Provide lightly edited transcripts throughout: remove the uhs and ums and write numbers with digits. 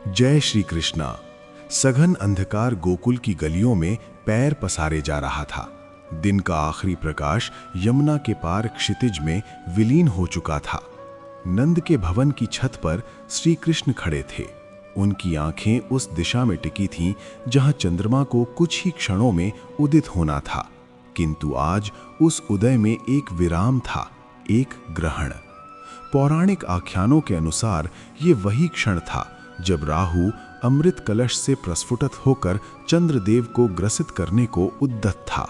जय श्री कृष्णा। सघन अंधकार गोकुल की गलियों में पैर पसारे जा रहा था। दिन का आखिरी प्रकाश यमुना के पार क्षितिज में विलीन हो चुका था। नंद के भवन की छत पर श्री कृष्ण खड़े थे। उनकी आंखें उस दिशा में टिकी थीं जहां चंद्रमा को कुछ ही क्षणों में उदित होना था। किंतु आज उस उदय में एक विराम था, एक ग्रहण। पौराणिक आख्यानों के अनुसार ये वही क्षण था जब राहु अमृत कलश से प्रस्फुटित होकर चंद्रदेव को ग्रसित करने को उद्यत था।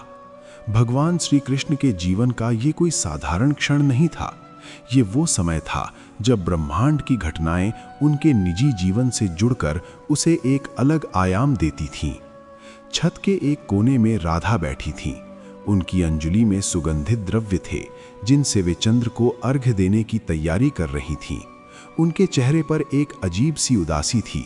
भगवान श्री कृष्ण के जीवन का ये कोई साधारण क्षण नहीं था। ये वो समय था जब ब्रह्मांड की घटनाएं उनके निजी जीवन से जुड़कर उसे एक अलग आयाम देती थीं। छत के एक कोने में राधा बैठी थीं। उनकी अंजलि में सुगंधित द्रव्य थे जिनसे वे चंद्र को अर्घ्य देने की तैयारी कर रही थीं। उनके चेहरे पर एक अजीब सी उदासी थी।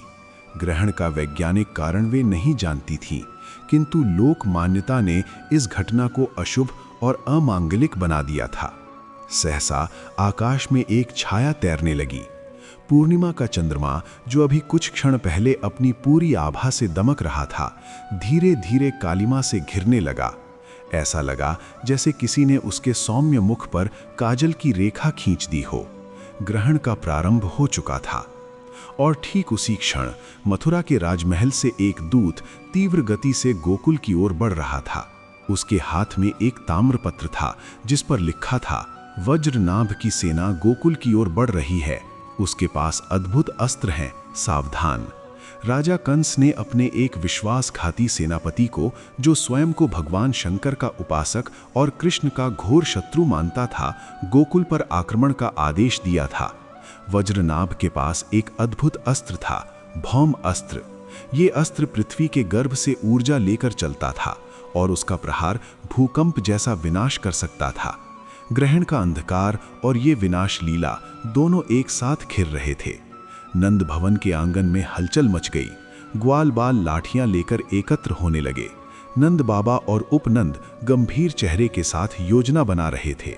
ग्रहण का वैज्ञानिक कारण वे नहीं जानती थीं, किंतु लोक मान्यता ने इस घटना को अशुभ और अमांगलिक बना दिया था। सहसा आकाश में एक छाया तैरने लगी। पूर्णिमा का चंद्रमा, जो अभी कुछ क्षण पहले अपनी पूरी आभा से दमक रहा था, धीरे धीरे कालिमा से घिरने लगा। ऐसा लगा जैसे किसी ने उसके सौम्य मुख पर काजल की रेखा खींच दी हो। ग्रहण का प्रारंभ हो चुका था और ठीक उसी क्षण मथुरा के राजमहल से एक दूत तीव्र गति से गोकुल की ओर बढ़ रहा था। उसके हाथ में एक ताम्रपत्र था जिस पर लिखा था, वज्रनाभ की सेना गोकुल की ओर बढ़ रही है, उसके पास अद्भुत अस्त्र हैं, सावधान। राजा कंस ने अपने एक विश्वासघाती सेनापति को, जो स्वयं को भगवान शंकर का उपासक और कृष्ण का घोर शत्रु मानता था, गोकुल पर आक्रमण का आदेश दिया था। वज्रनाभ के पास एक अद्भुत अस्त्र था, भौम अस्त्र। ये अस्त्र पृथ्वी के गर्भ से ऊर्जा लेकर चलता था और उसका प्रहार भूकंप जैसा विनाश कर सकता था। ग्रहण का अंधकार और ये विनाश लीला दोनों एक साथ घिर रहे थे। नंद भवन के आंगन में हलचल मच गई। ग्वाल बाल लाठियां लेकर एकत्र होने लगे। नंद बाबा और उपनंद गंभीर चेहरे के साथ योजना बना रहे थे।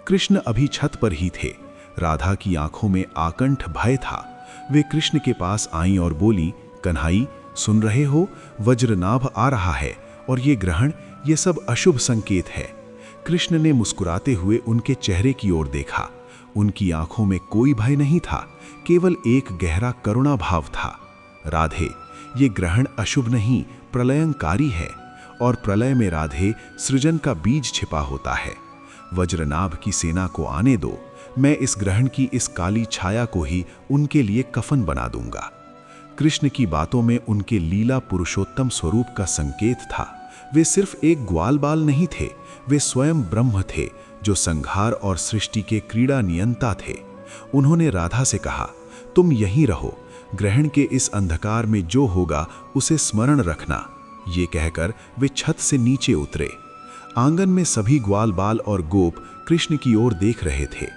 कृष्ण अभी छत पर ही थे। राधा की आंखों में आकंठ भय था। वे कृष्ण के पास आईं और बोली, कन्हाई, सुन रहे हो? वज्रनाभ आ रहा है और ये ग्रहण, ये सब अशुभ संकेत है। कृष्ण ने मुस्कुराते हुए उनके चेहरे की ओर देखा। उनकी आंखों में कोई भय नहीं था, केवल एक गहरा करुणा भाव था। राधे, ये ग्रहण अशुभ नहीं, प्रलयंकारी है, और प्रलय में राधे सृजन का बीज छिपा होता है। वज्रनाभ की सेना को आने दो, मैं इस ग्रहण की इस काली छाया को ही उनके लिए कफन बना दूंगा। कृष्ण की बातों में उनके लीला पुरुषोत्तम स्वरूप का संकेत था। वे सिर्फ एक ग्वाल बाल नहीं थे, वे स्वयं ब्रह्म थे जो संहार और सृष्टि के क्रीड़ा नियंता थे। उन्होंने राधा से कहा, तुम यहीं रहो, ग्रहण के इस अंधकार में जो होगा उसे स्मरण रखना। ये कहकर वे छत से नीचे उतरे। आंगन में सभी ग्वाल बाल और गोप कृष्ण की ओर देख रहे थे।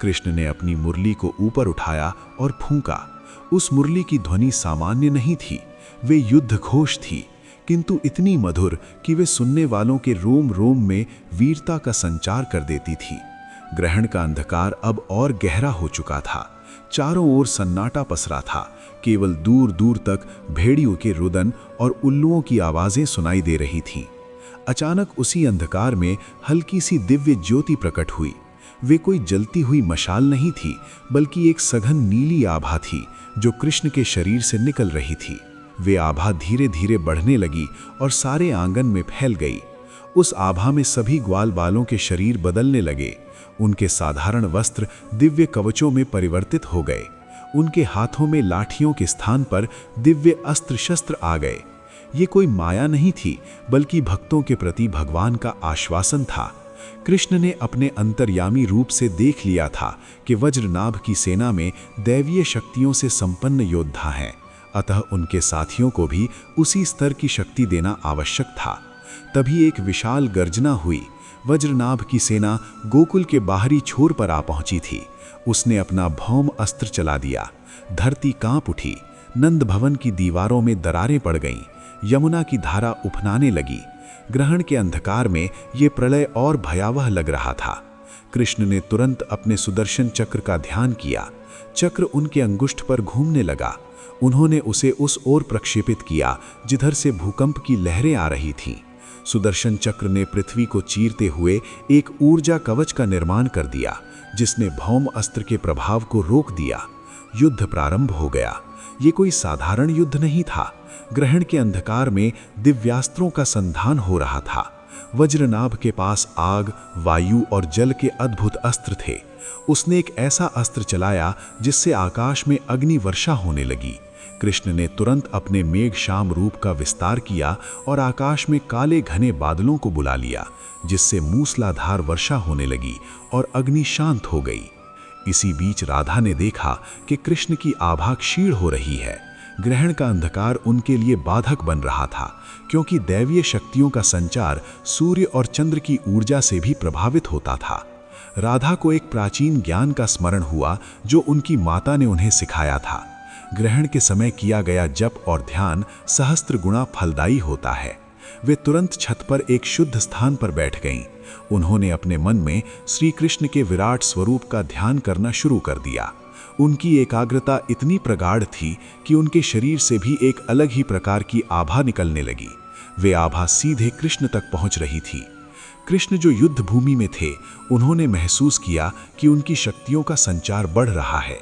कृष्ण ने अपनी मुरली को ऊपर उठाया और फूंका। उस मुरली की ध्वनि सामान्य नहीं थी, वे युद्ध घोष थी, किंतु इतनी मधुर कि वे सुनने वालों के रोम रोम में वीरता का संचार कर देती थी। ग्रहण का अंधकार अब और गहरा हो चुका था। चारों ओर सन्नाटा पसरा था। केवल दूर दूर तक भेड़ियों के रुदन और उल्लुओं की आवाजें सुनाई दे रही थीं। अचानक उसी अंधकार में हल्की सी दिव्य ज्योति प्रकट हुई। वे कोई जलती हुई मशाल नहीं थी, बल्कि एक सघन नीली आभा थी जो कृष्ण के शरीर से निकल रही थी। वे आभा धीरे धीरे बढ़ने लगी और सारे आंगन में फैल गई। उस आभा में सभी ग्वाल बालों के शरीर बदलने लगे। उनके साधारण वस्त्र दिव्य कवचों में परिवर्तित हो गए। उनके हाथों में लाठियों के स्थान पर दिव्य अस्त्र शस्त्र आ गए। ये कोई माया नहीं थी, बल्कि भक्तों के प्रति भगवान का आश्वासन था। कृष्ण ने अपने अंतर्यामी रूप से देख लिया था कि वज्रनाभ की सेना में दैवीय शक्तियों से संपन्न योद्धा हैं, अतः उनके साथियों को भी उसी स्तर की शक्ति देना आवश्यक था। तभी एक विशाल गर्जना हुई। वज्रनाभ की सेना गोकुल के बाहरी छोर पर आ पहुंची थी। उसने अपना भौम अस्त्र चला दिया। धरती कांप उठी। नंद भवन की दीवारों में दरारें पड़ गईं। यमुना की धारा उफनाने लगी। ग्रहण के अंधकार में ये प्रलय और भयावह लग रहा था। कृष्ण ने तुरंत अपने सुदर्शन चक्र का ध्यान किया। चक्र उनके अंगुष्ठ पर घूमने लगा। उन्होंने उसे उस ओर प्रक्षेपित किया जिधर से भूकंप की लहरें आ रही थीं। सुदर्शन चक्र ने पृथ्वी को चीरते हुए एक ऊर्जा कवच का निर्माण कर दिया, जिसने भौम अस्त्र के प्रभाव को रोक दिया। युद्ध प्रारंभ हो गया। ये कोई साधारण युद्ध नहीं था। ग्रहण के अंधकार में दिव्यास्त्रों का संधान हो रहा था। वज्रनाभ के पास आग, वायु और जल के अद्भुत अस्त्र थे। उसने एक ऐसा अस्त्र चलाया जिससे आकाश में अग्नि वर्षा होने लगी। कृष्ण ने तुरंत अपने मेघ श्याम रूप का विस्तार किया और आकाश में काले घने बादलों को बुला लिया, जिससे मूसलाधार वर्षा होने लगी और अग्नि शांत हो गई। इसी बीच राधा ने देखा कि कृष्ण की आभा क्षीण हो रही है। ग्रहण का अंधकार उनके लिए बाधक बन रहा था, क्योंकि दैवीय शक्तियों का संचार सूर्य और चंद्र की ऊर्जा से भी प्रभावित होता था। राधा को एक प्राचीन ज्ञान का स्मरण हुआ जो उनकी माता ने उन्हें सिखाया था। ग्रहण के समय किया गया जप और ध्यान सहस्त्र गुणा फलदायी होता है। वे तुरंत छत पर एक शुद्ध स्थान पर बैठ गईं। उन्होंने अपने मन में श्री कृष्ण के विराट स्वरूप का ध्यान करना शुरू कर दिया। उनकी एकाग्रता इतनी प्रगाढ़ थी कि उनके शरीर से भी एक अलग ही प्रकार की आभा निकलने लगी। वे आभा सीधे कृष्ण तक पहुंच रही थी। कृष्ण जो युद्ध भूमि में थे, उन्होंने महसूस किया कि उनकी शक्तियों का संचार बढ़ रहा है।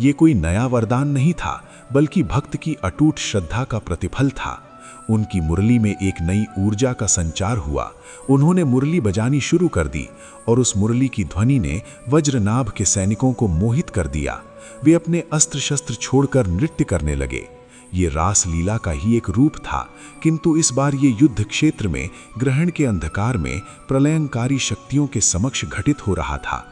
ये कोई नया वरदान नहीं था, बल्कि भक्त की अटूट श्रद्धा का प्रतिफल था। उनकी मुरली में एक नई ऊर्जा का संचार हुआ। उन्होंने मुरली बजानी शुरू कर दी और उस मुरली की ध्वनि ने वज्रनाभ के सैनिकों को मोहित कर दिया। वे अपने अस्त्र शस्त्र छोड़कर नृत्य करने लगे। ये रास लीला का ही एक रूप था, किंतु इस बार ये युद्ध क्षेत्र में ग्रहण के अंधकार में प्रलयंकारी शक्तियों के समक्ष घटित हो रहा था।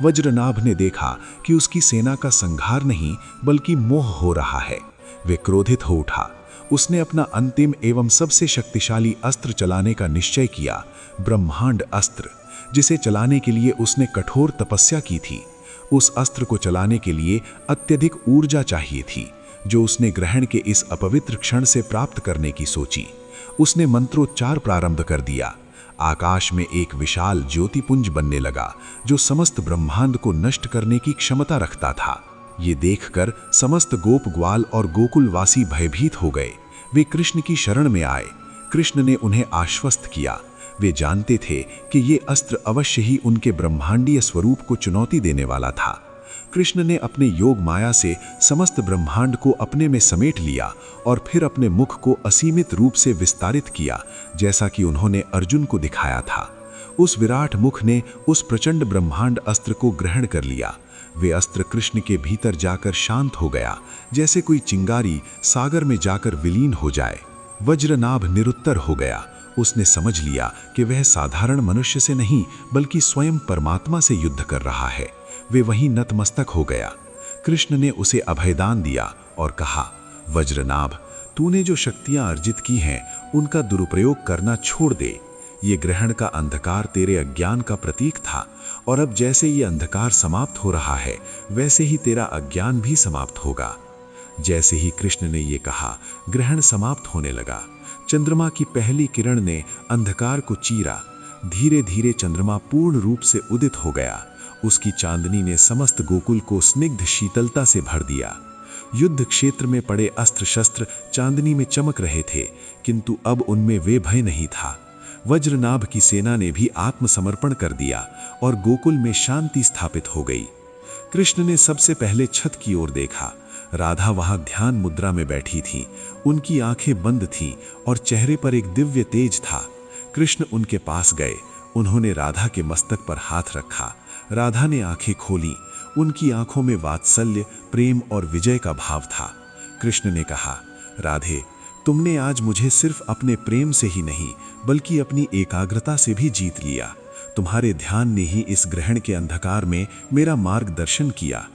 वज्रनाभ ने देखा कि उसकी सेना का संहार नहीं बल्कि मोह हो रहा है। वे क्रोधित हो उठा। उसने अपना अंतिम एवं सबसे शक्तिशाली अस्त्र चलाने का निश्चय किया, ब्रह्मांड अस्त्र, जिसे चलाने के लिए उसने कठोर तपस्या की थी। उस अस्त्र को चलाने के लिए अत्यधिक ऊर्जा चाहिए थी, जो उसने ग्रहण के इस अपवित्र क्षण से प्राप्त करने की सोची। उसने मंत्रोच्चार प्रारंभ कर दिया। आकाश में एक विशाल ज्योतिपुंज बनने लगा, जो समस्त ब्रह्मांड को नष्ट करने की क्षमता रखता था। ये देखकर समस्त गोप ग्वाल और गोकुलवासी भयभीत हो गए। वे कृष्ण की शरण में आए। कृष्ण ने उन्हें आश्वस्त किया। वे जानते थे कि ये अस्त्र अवश्य ही उनके ब्रह्मांडीय स्वरूप को चुनौती देने वाला था। कृष्ण ने अपने योग माया से समस्त ब्रह्मांड को अपने में समेट लिया और फिर अपने मुख को असीमित रूप से विस्तारित किया, जैसा कि उन्होंने अर्जुन को दिखाया था। उस विराट मुख ने उस प्रचंड ब्रह्मांड अस्त्र को ग्रहण कर लिया। वे अस्त्र कृष्ण के भीतर जाकर शांत हो गया, जैसे कोई चिंगारी सागर में जाकर विलीन हो जाए। वज्रनाभ निरुत्तर हो गया। उसने समझ लिया कि वह साधारण मनुष्य से नहीं बल्कि स्वयं परमात्मा से युद्ध कर रहा है। वे वहीं नतमस्तक हो गया। कृष्ण ने उसे अभयदान दिया और कहा, वज्रनाभ, तूने जो शक्तियां अर्जित की हैं उनका दुरुपयोग करना छोड़ दे। ये ग्रहण का अंधकार तेरे अज्ञान का प्रतीक था, और अब जैसे ये अंधकार समाप्त हो रहा है वैसे ही तेरा अज्ञान भी समाप्त होगा। जैसे ही कृष्ण ने ये कहा, ग्रहण समाप्त होने लगा। चंद्रमा की पहली किरण ने अंधकार को चीरा। धीरे धीरे चंद्रमा पूर्ण रूप से उदित हो गया। उसकी चांदनी ने समस्त गोकुल को स्निग्ध शीतलता से भर दिया। युद्ध क्षेत्र में पड़े अस्त्र शस्त्र चांदनी में चमक रहे थे, किंतु अब उनमें वे भय नहीं था। वज्रनाभ की सेना ने भी आत्मसमर्पण कर दिया और गोकुल में शांति स्थापित हो गई। कृष्ण ने सबसे पहले छत की ओर देखा। राधा वहां ध्यान मुद्रा में बैठी थी। उनकी आंखें बंद थीं और चेहरे पर एक दिव्य तेज था। कृष्ण उनके पास गए। उन्होंने राधा के मस्तक पर हाथ रखा। राधा ने आंखें खोली। उनकी आंखों में वात्सल्य, प्रेम और विजय का भाव था। कृष्ण ने कहा, राधे, तुमने आज मुझे सिर्फ अपने प्रेम से ही नहीं बल्कि अपनी एकाग्रता से भी जीत लिया। तुम्हारे ध्यान ने ही इस ग्रहण के अंधकार में मेरा मार्गदर्शन किया।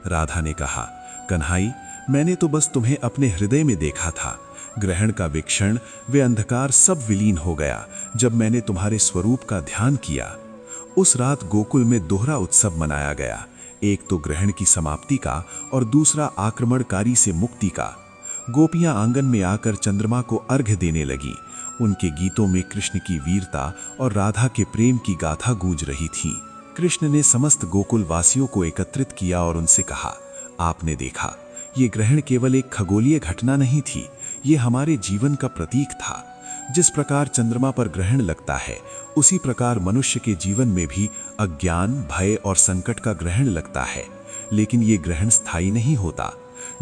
राधा ने कहा, कन्हाई, मैंने तो बस तुम्हें अपने हृदय में देखा था। ग्रहण का विक्षण, वे अंधकार सब विलीन हो गया जब मैंने तुम्हारे स्वरूप का ध्यान किया। उस रात गोकुल में दोहरा उत्सव मनाया गया, एक तो ग्रहण की समाप्ति का और दूसरा आक्रमणकारी से मुक्ति का। गोपियां आंगन में आकर चंद्रमा को अर्घ्य देने लगी। उनके गीतों में कृष्ण की वीरता और राधा के प्रेम की गाथा गूंज रही थी। कृष्ण ने समस्त गोकुल वासियों को एकत्रित किया और उनसे कहा, आपने देखा, ये ग्रहण केवल एक खगोलीय घटना नहीं थी, ये हमारे जीवन का प्रतीक था। जिस प्रकार चंद्रमा पर ग्रहण लगता है, उसी प्रकार मनुष्य के जीवन में भी अज्ञान, भय और संकट का ग्रहण लगता है। लेकिन ये ग्रहण स्थायी नहीं होता।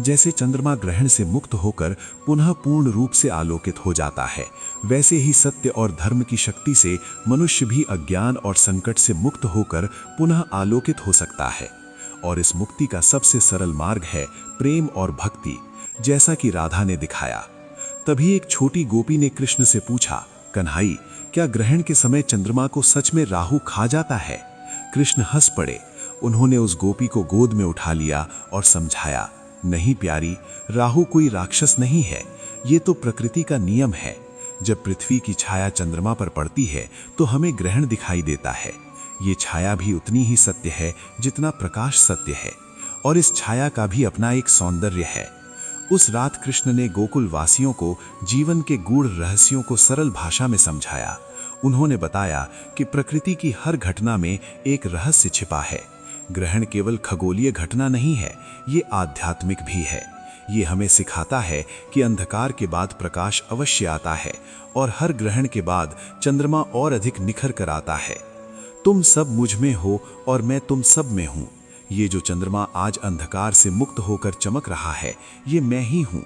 जैसे चंद्रमा ग्रहण से मुक्त होकर पुनः पूर्ण रूप से आलोकित हो जाता है, वैसे ही सत्य और धर्म की शक्ति से मनुष्य भी अज्ञान और संकट से मुक्त होकर पुनः आलोकित हो सकता है। और इस मुक्ति का सबसे सरल मार्ग है प्रेम और भक्ति, जैसा कि राधा ने दिखाया। तभी एक छोटी गोपी ने कृष्ण से पूछा, कन्हई, क्या ग्रहण के समय चंद्रमा को सच में राहु खा जाता है? कृष्ण हंस पड़े। उन्होंने उस गोपी को गोद में उठा लिया और समझाया, नहीं प्यारी, राहु कोई राक्षस नहीं है, ये तो प्रकृति का नियम है। जब पृथ्वी की छाया चंद्रमा पर पड़ती है तो हमें ग्रहण दिखाई देता है। ये छाया भी उतनी ही सत्य है जितना प्रकाश सत्य है, और इस छाया का भी अपना एक सौंदर्य है। उस रात कृष्ण ने गोकुल वासियों को जीवन के गूढ़ रहस्यों को सरल भाषा में समझाया। उन्होंने बताया कि प्रकृति की हर घटना में एक रहस्य छिपा है। ग्रहण केवल खगोलीय घटना नहीं है, ये आध्यात्मिक भी है। ये हमें सिखाता है कि अंधकार के बाद प्रकाश अवश्य आता है, और हर ग्रहण के बाद चंद्रमा और अधिक निखर कर आता है। तुम सब मुझ में हो और मैं तुम सब में हूँ। ये जो चंद्रमा आज अंधकार से मुक्त होकर चमक रहा है, ये मैं ही हूँ।